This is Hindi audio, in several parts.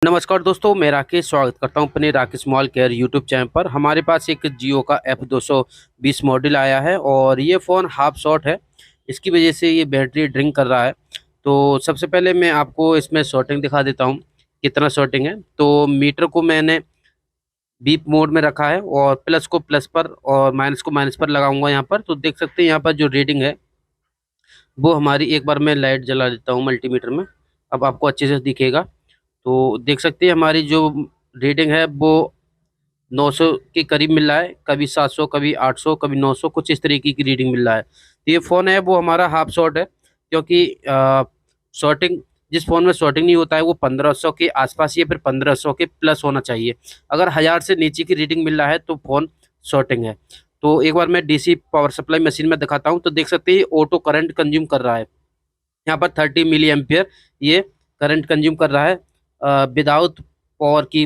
नमस्कार दोस्तों, मैं राकेश स्वागत करता हूं अपने Rakesh small care YouTube channel पर। हमारे पास एक जियो का F220 मॉडल आया है और ये फ़ोन हाफ शॉट है। इसकी वजह से ये बैटरी ड्रिंक कर रहा है। तो सबसे पहले मैं आपको इसमें शॉर्टिंग दिखा देता हूं, कितना शॉर्टिंग है। तो मीटर को मैंने बीप मोड में रखा है और प्लस को प्लस पर और माइनस को माइनस पर लगाऊंगा यहाँ पर। तो देख सकते हैं यहाँ पर जो रीडिंग है वो हमारी, एक बार मैं लाइट जला देता हूँ मल्टीमीटर में, अब आपको अच्छे से दिखेगा। तो देख सकते हैं हमारी जो रेटिंग है वो 900 के करीब मिल रहा है, कभी 700, कभी 800, कभी 900, कुछ इस तरीके की रीडिंग मिल रहा है। तो ये फ़ोन है वो हमारा हाफ शॉट है, क्योंकि शॉर्टिंग, जिस फ़ोन में शॉर्टिंग नहीं होता है वो 1500 के आसपास या फिर 1500 के प्लस होना चाहिए। अगर 1000 से नीचे की रीडिंग मिल रहा है तो फ़ोन शॉर्टिंग है। तो एक बार मैं डीसी पावर सप्लाई मशीन में दिखाता हूँ। तो देख सकते हैं ऑटो करंट कंज्यूम कर रहा है, यहाँ पर 30 मिली एम्पियर ये करंट कंज्यूम कर रहा है विदाउट पावर की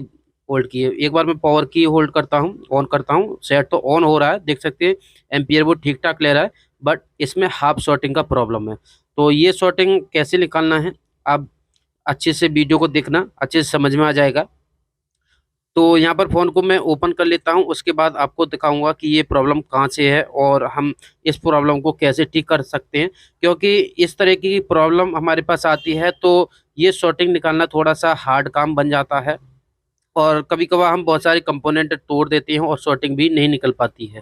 होल्ड किए। एक बार मैं पावर की होल्ड करता हूँ, ऑन करता हूँ, सेट तो ऑन हो रहा है, देख सकते हैं एम्पियर वो ठीक ठाक ले रहा है, बट इसमें हाफ शॉर्टिंग का प्रॉब्लम है। तो ये शॉर्टिंग कैसे निकालना है, आप अच्छे से वीडियो को देखना, अच्छे से समझ में आ जाएगा। तो यहाँ पर फ़ोन को मैं ओपन कर लेता हूँ, उसके बाद आपको दिखाऊंगा कि ये प्रॉब्लम कहाँ से है और हम इस प्रॉब्लम को कैसे ठीक कर सकते हैं। क्योंकि इस तरह की प्रॉब्लम हमारे पास आती है तो ये शॉर्टिंग निकालना थोड़ा सा हार्ड काम बन जाता है और कभी कभार हम बहुत सारे कंपोनेंट तोड़ देते हैं और शॉर्टिंग भी नहीं निकल पाती है।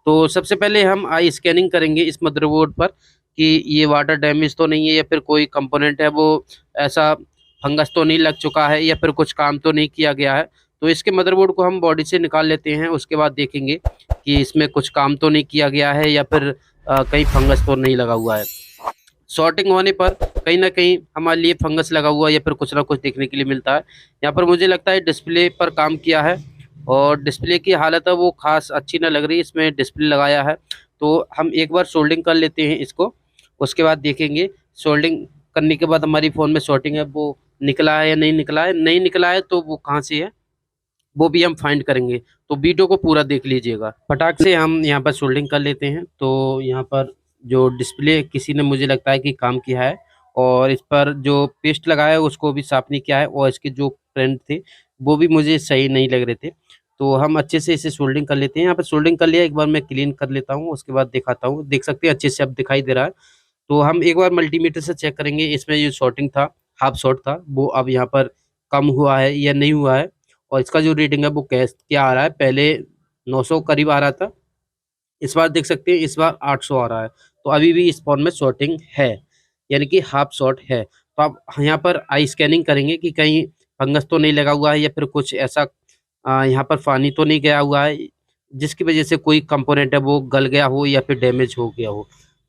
तो सबसे पहले हम आई स्कैनिंग करेंगे इस मदरबोर्ड पर कि ये वाटर डैमेज तो नहीं है या फिर कोई कंपोनेंट है वो ऐसा फंगस तो नहीं लग चुका है या फिर कुछ काम तो नहीं किया गया है। तो इसके मदरबोर्ड को हम बॉडी से निकाल लेते हैं, उसके बाद देखेंगे कि इसमें कुछ काम तो नहीं किया गया है या फिर कहीं फंगस तो नहीं लगा हुआ है। शॉर्टिंग होने पर कहीं ना कहीं हमारे लिए फंगस लगा हुआ या फिर कुछ ना कुछ देखने के लिए मिलता है। यहाँ पर मुझे लगता है डिस्प्ले पर काम किया है और डिस्प्ले की हालत है वो खास अच्छी ना लग रही, इसमें डिस्प्ले लगाया है। तो हम एक बार सोल्डिंग कर लेते हैं इसको, उसके बाद देखेंगे सोल्डिंग करने के बाद हमारी फ़ोन में शॉर्टिंग है वो निकला है या नहीं निकला है। नहीं निकला है तो वो कहाँ से है वो भी हम फाइंड करेंगे। तो वीडियो को पूरा देख लीजिएगा। फटाक से हम यहाँ पर सोल्डिंग कर लेते हैं। तो यहाँ पर जो डिस्प्ले किसी ने मुझे लगता है कि काम किया है और इस पर जो पेस्ट लगाया है उसको भी साफ नहीं किया है और इसके जो प्रिंट थे वो भी मुझे सही नहीं लग रहे थे। तो हम अच्छे से इसे सोल्डिंग कर लेते हैं। यहाँ पर सोल्डिंग कर लिया, एक बार मैं क्लीन कर लेता हूँ, उसके बाद दिखाता हूँ। देख सकते हैं अच्छे से अब दिखाई दे रहा है। तो हम एक बार मल्टीमीटर से चेक करेंगे, इसमें जो शॉर्टिंग था, हाफ शॉर्ट था, वो अब यहाँ पर कम हुआ है या नहीं हुआ है और इसका जो रेटिंग है वो क्या आ रहा है। पहले 900 करीब आ रहा था, इस बार देख सकते हैं इस बार 800 आ रहा है। तो अभी भी इस फोन में शॉर्टिंग है, यानी कि हाफ शॉर्ट है। तो आप यहाँ पर आई स्कैनिंग करेंगे कि कहीं फंगस तो नहीं लगा हुआ है या फिर कुछ ऐसा यहाँ पर पानी तो नहीं गया हुआ है जिसकी वजह से कोई कंपोनेंट है वो गल गया हो या फिर डैमेज हो गया हो।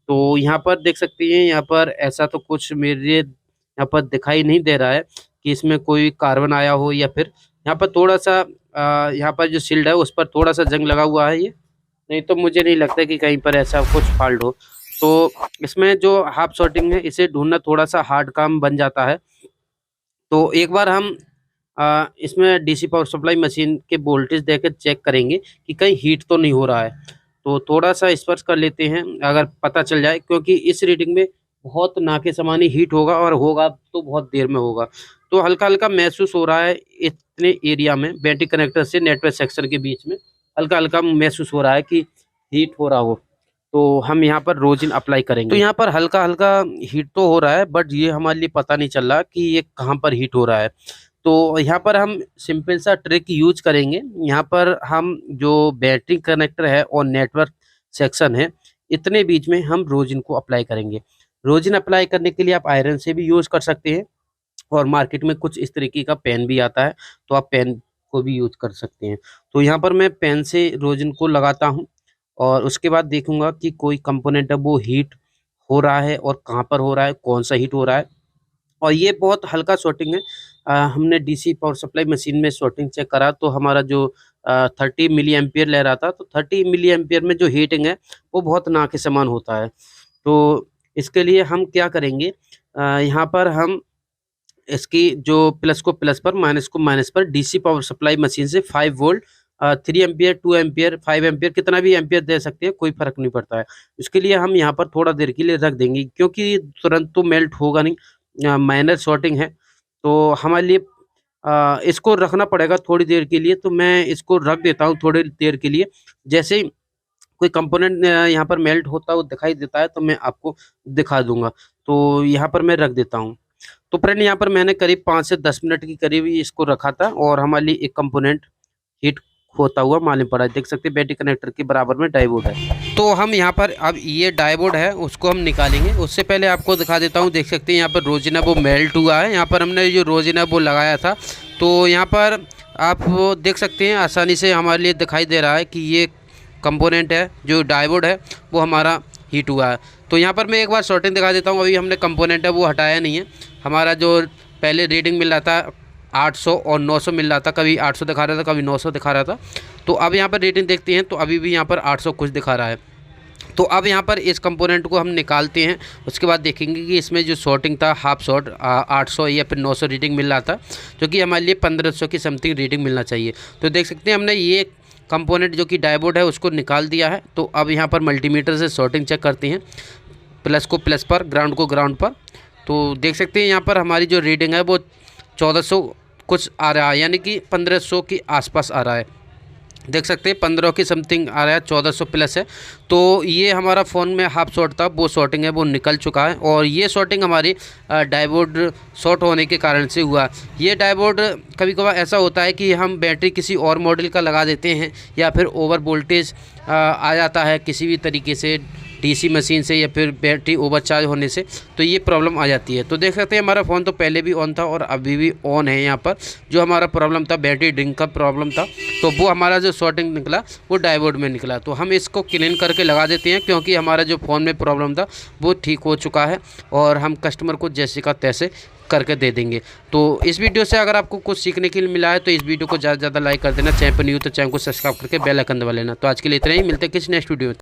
तो यहाँ पर देख सकते हैं, यहाँ पर ऐसा तो कुछ मेरे यहाँ पर दिखाई नहीं दे रहा है कि इसमें कोई कार्बन आया हो या फिर यहाँ पर थोड़ा सा यहाँ पर जो शील्ड है उस पर थोड़ा सा जंग लगा हुआ है। ये नहीं तो मुझे नहीं लगता कि कहीं पर ऐसा कुछ फॉल्ट हो। तो इसमें जो हाफ शॉर्टिंग है इसे ढूंढना थोड़ा सा हार्ड काम बन जाता है। तो एक बार हम इसमें डीसी पावर सप्लाई मशीन के वोल्टेज देकर चेक करेंगे कि कहीं हीट तो नहीं हो रहा है। तो थोड़ा सा स्पर्श कर लेते हैं, अगर पता चल जाए, क्योंकि इस रीडिंग में बहुत ना के समान ही हीट होगा और होगा तो बहुत देर में होगा। तो हल्का हल्का महसूस हो रहा है इतने एरिया में, बैटरी कनेक्टर से नेटवर्क सेक्शन के बीच में हल्का हल्का महसूस हो रहा है कि हीट हो रहा हो। तो हम यहाँ पर रोजिन अप्लाई करेंगे। तो यहाँ पर हल्का हल्का हीट तो हो रहा है, बट ये हमारे लिए पता नहीं चल रहा कि ये कहाँ पर हीट हो रहा है। तो यहाँ पर हम सिंपल सा ट्रिक यूज करेंगे। यहाँ पर हम जो बैटरी कनेक्टर है और नेटवर्क सेक्शन है, इतने बीच में हम रोजिन को अप्लाई करेंगे। रोजिन अप्लाई करने के लिए आप आयरन से भी यूज कर सकते हैं और मार्केट में कुछ इस तरीके का पेन भी आता है, तो आप पेन को भी यूज कर सकते हैं। तो यहाँ पर मैं पेन से रोजिन को लगाता हूँ और उसके बाद देखूंगा कि कोई कंपोनेंट है वो हीट हो रहा है और कहाँ पर हो रहा है, कौन सा हीट हो रहा है। और ये बहुत हल्का शॉर्टिंग है। हमने डीसी पावर सप्लाई मशीन में शॉर्टिंग चेक करा तो हमारा जो 30 मिली एम्पियर ले रहा था, तो 30 मिली एम्पियर में जो हीटिंग है वो बहुत ना के समान होता है। तो इसके लिए हम क्या करेंगे, यहाँ पर हम इसकी जो प्लस को प्लस पर, माइनस को माइनस पर, डीसी पावर सप्लाई मशीन से 5 वोल्ट, 3 एम्पियर, 2 एम्पियर, 5 एम्पियर, कितना भी एम्पियर दे सकते हैं, कोई फर्क नहीं पड़ता है। इसके लिए हम यहाँ पर थोड़ा देर के लिए रख देंगे, क्योंकि तुरंत तो मेल्ट होगा नहीं, माइनर शॉर्टिंग है। तो हमारे लिए इसको रखना पड़ेगा थोड़ी देर के लिए, तो मैं इसको रख देता हूँ थोड़ी देर के लिए। जैसे ही कोई कंपोनेंट यहाँ पर मेल्ट होता हुआ दिखाई देता है तो मैं आपको दिखा दूंगा। तो यहाँ पर मैं रख देता हूँ। तो फ्रेंड यहाँ पर मैंने करीब 5 से 10 मिनट के करीब ही इसको रखा था और हमारे लिए एक कंपोनेंट हीट होता हुआ मालूम पड़ा। देख सकते हैं बैटरी कनेक्टर के बराबर में डायोड है। तो हम यहाँ पर अब ये डायोड है उसको हम निकालेंगे। उससे पहले आपको दिखा देता हूँ, देख सकते हैं यहाँ पर रोजिना वो मेल्ट हुआ है। यहाँ पर हमने जो रोजिना वो लगाया था, तो यहाँ पर आप वो देख सकते हैं आसानी से हमारे लिए दिखाई दे रहा है कि ये कंपोनेंट है जो डायोड है वो हमारा हीट हुआ है। तो यहाँ पर मैं एक बार शॉर्टिंग दिखा देता हूँ। अभी हमने कंपोनेंट है वो हटाया नहीं है। हमारा जो पहले रीडिंग मिल रहा था 800 और 900 मिल रहा था, कभी 800 दिखा रहा था, कभी 900 दिखा रहा था। तो अब यहाँ पर रीडिंग देखते हैं तो अभी भी यहाँ पर 800 कुछ दिखा रहा है। तो अब यहाँ पर इस कंपोनेंट को हम निकालते हैं। उसके बाद देखेंगे कि इसमें जो शॉर्टिंग था हाफ शॉर्ट 800 या फिर 900 रीडिंग मिल रहा था, जो कि हमारे लिए 1500 की समथिंग रीडिंग मिलना चाहिए। तो देख सकते हैं हमने ये कंपोनेंट जो कि डायोड है उसको निकाल दिया है। तो अब यहाँ पर मल्टीमीटर से शॉर्टिंग चेक करते हैं, प्लस को प्लस पर, ग्राउंड को ग्राउंड पर। तो देख सकते हैं यहाँ पर हमारी जो रीडिंग है वो 1400 कुछ आ रहा है, यानी कि 1500 के आसपास आ रहा है। देख सकते हैं 15 की समथिंग आ रहा है, 1400 प्लस है। तो ये हमारा फ़ोन में हाफ शॉर्ट था, वो शॉर्टिंग है वो निकल चुका है। और ये शॉर्टिंग हमारी डायोड शॉर्ट होने के कारण से हुआ। ये डायोड कभी कभार ऐसा होता है कि हम बैटरी किसी और मॉडल का लगा देते हैं या फिर ओवर वोल्टेज आ जाता है किसी भी तरीके से, डीसी मशीन से या फिर बैटरी ओवरचार्ज होने से, तो ये प्रॉब्लम आ जाती है। तो देख सकते हैं हमारा फ़ोन तो पहले भी ऑन था और अभी भी ऑन है। यहाँ पर जो हमारा प्रॉब्लम था बैटरी ड्रिंक का प्रॉब्लम था, तो वो हमारा जो शॉर्टिंग निकला वो डायोड में निकला। तो हम इसको क्लीन करके लगा देते हैं, क्योंकि हमारा जो फ़ोन में प्रॉब्लम था वो ठीक हो चुका है और हम कस्टमर को जैसे का तैसे करके दे देंगे। तो इस वीडियो से अगर आपको कुछ सीखने के लिए मिला है तो इस वीडियो को ज़्यादा से ज़्यादा लाइक कर देना। चैनल पर न्यू तो चैनल को सब्सक्राइब करके बेल आइकन दबा लेना। तो आज के लिए इतना ही, मिलते हैं किसी नेक्स्ट वीडियो में।